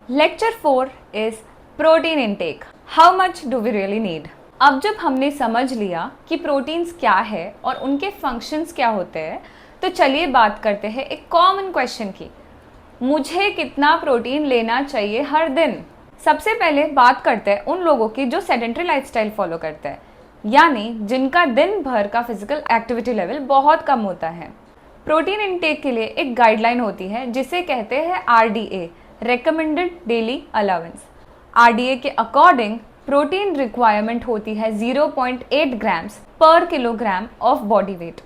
Lecture 4 is protein intake. How much do we really need. अब जब हमने समझ लिया कि प्रोटीन्स क्या है और उनके फंक्शंस क्या होते हैं, तो चलिए बात करते हैं एक कॉमन क्वेश्चन की, मुझे कितना प्रोटीन लेना चाहिए हर दिन। सबसे पहले बात करते हैं उन लोगों की जो सेडेंट्री लाइफस्टाइल फॉलो करते हैं, यानी जिनका दिन भर का फिजिकल एक्टिविटी लेवल बहुत कम होता है। प्रोटीन इनटेक के लिए एक गाइडलाइन होती है जिसे कहते हैं RDA, recommended daily allowance. RDA के अकॉर्डिंग प्रोटीन रिक्वायरमेंट होती है 0.8 ग्राम्स पर किलोग्राम ऑफ बॉडी वेट।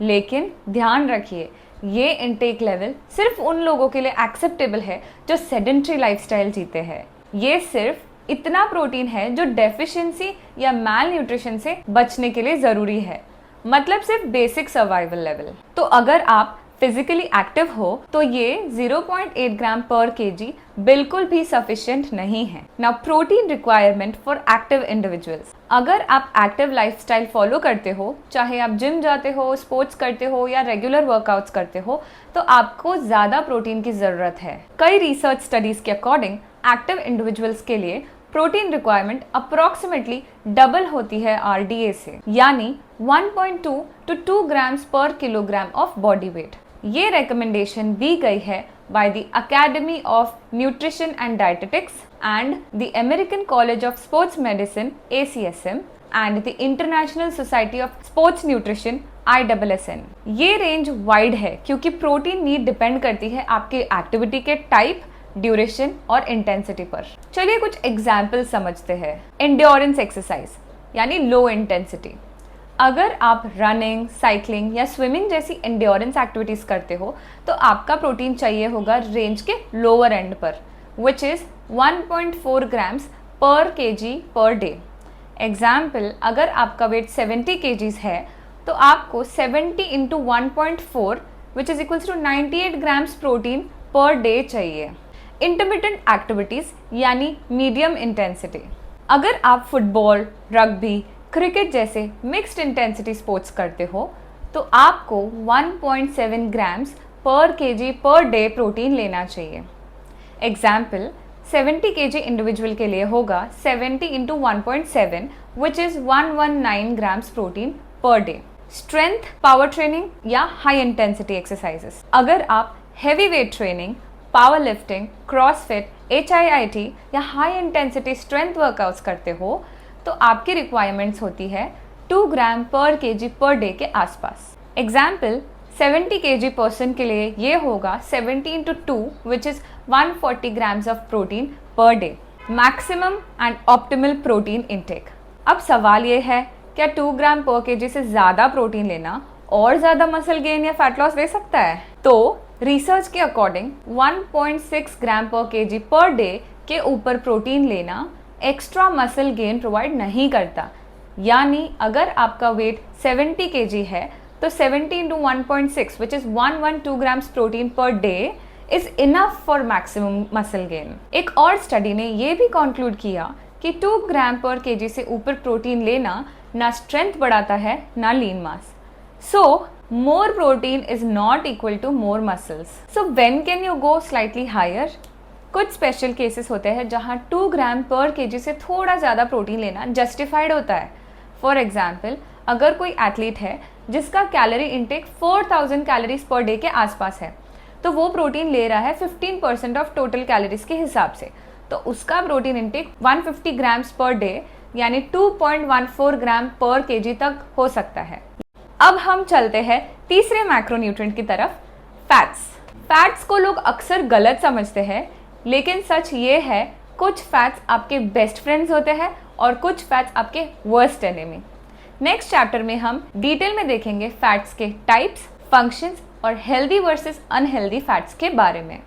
लेकिन ध्यान रखिए, ये इनटेक लेवल सिर्फ उन लोगों के लिए एक्सेप्टेबल है जो सेडेंट्री लाइफस्टाइल जीते हैं। ये सिर्फ इतना प्रोटीन है जो डेफिशिएंसी या मैल न्यूट्रिशन से बचने के लिए ज़रूरी है, मतलब सिर्फ बेसिक सर्वाइवल लेवल। तो अगर आप फिजिकली एक्टिव हो तो ये 0.8 ग्राम पर केजी बिल्कुल भी सफिशिएंट नहीं है। Now protein requirement for active individuals. अगर आप एक्टिव लाइफस्टाइल फॉलो करते हो, चाहे आप जिम जाते हो, स्पोर्ट्स करते हो या रेगुलर वर्कआउट्स करते हो, तो आपको ज़्यादा प्रोटीन की ज़रूरत है। कई रिसर्च स्टडीज़ के अकॉर्डिंग एक्टिव इंडिविजुअल्स के लिए प्रोटीन रिक्वायरमेंट अप्रोक्सीमेटली डबल होती है RDA से, यानी 1.2 to 2 ग्राम्स पर किलोग्राम ऑफ बॉडी वेट। ये रिकमेंडेशन दी गई है by the academy of nutrition and dietetics and the American college of sports medicine ACSM and the international society of sports nutrition ISSN। ये range wide है क्योंकि protein need depend करती है आपके activity के टाइप, ड्यूरेशन और intensity पर। चलिए कुछ एग्जाम्पल समझते हैं। एंड्योरेंस एक्सरसाइज यानी लो इंटेंसिटी। अगर आप रनिंग, साइकिलिंग या स्विमिंग जैसी एंड्योरेंस एक्टिविटीज़ करते हो तो आपका प्रोटीन चाहिए होगा रेंज के लोअर एंड पर, which is 1.4 grams per KG per day. Example, अगर आपका वेट 70 केजीज है तो आपको 70 into 1.4 which is equals to 98 grams protein per day चाहिए। इंटरमिटेंट एक्टिविटीज़ यानी मीडियम इंटेंसिटी। अगर आप फुटबॉल, रग्बी, क्रिकेट जैसे मिक्स्ड इंटेंसिटी स्पोर्ट्स करते हो तो आपको 1.7 grams per KG per day protein लेना चाहिए। एग्जाम्पल, 70 केजी इंडिविजुअल के लिए होगा 70 into 1.7 which is 119 grams protein per day. Strength, power training या हाई इंटेंसिटी एक्सरसाइजेस। अगर आप heavy weight training, power lifting, CrossFit, HIIT या हाई इंटेंसिटी स्ट्रेंथ वर्कआउट्स करते हो तो आपकी रिक्वायरमेंट्स होती है 2 ग्राम पर केजी पर डे के आसपास। एग्जाम्पल, 70 केजी पर्सन के लिए ये होगा 70 into 2 which is 140 grams of protein per day. Maximum and optimal protein intake. अब सवाल ये है, क्या 2 ग्राम पर केजी से ज़्यादा प्रोटीन लेना और ज़्यादा मसल गेन या फैट लॉस दे सकता है? तो रिसर्च के अकॉर्डिंग 1.6 ग्राम पर केजी पर डे के ऊपर प्रोटीन लेना एक्स्ट्रा मसल गेन प्रोवाइड नहीं करता। यानी अगर आपका वेट 70 केजी है तो 70 into 1.6 which is 112 grams protein per day is enough for maximum muscle gain. एक और स्टडी ने ये भी कंक्लूड किया कि 2 ग्राम पर केजी से ऊपर प्रोटीन लेना ना स्ट्रेंथ बढ़ाता है ना लीन मास। So, more protein is not equal to more muscles. So, when can you go slightly higher? कुछ स्पेशल केसेस होते हैं जहाँ 2 ग्राम पर केजी से थोड़ा ज़्यादा प्रोटीन लेना जस्टिफाइड होता है। फॉर एग्जाम्पल, अगर कोई एथलीट है जिसका calorie intake 4000 calories per day के आसपास है, तो वो प्रोटीन ले रहा है 15% ऑफ टोटल कैलोरीज के हिसाब से, तो उसका protein intake 150 grams per day यानी 2.14 ग्राम पर केजी तक हो सकता है। अब हम चलते हैं तीसरे मैक्रोन्यूट्रिएंट की तरफ, फैट्स। फैट्स को लोग अक्सर गलत समझते हैं, लेकिन सच ये है कुछ फैट्स आपके बेस्ट फ्रेंड्स होते हैं और कुछ फैट्स आपके वर्स्ट एनिमी। नेक्स्ट चैप्टर में हम डिटेल में देखेंगे फैट्स के टाइप्स, फंक्शंस और हेल्दी वर्सेस अनहेल्दी फैट्स के बारे में।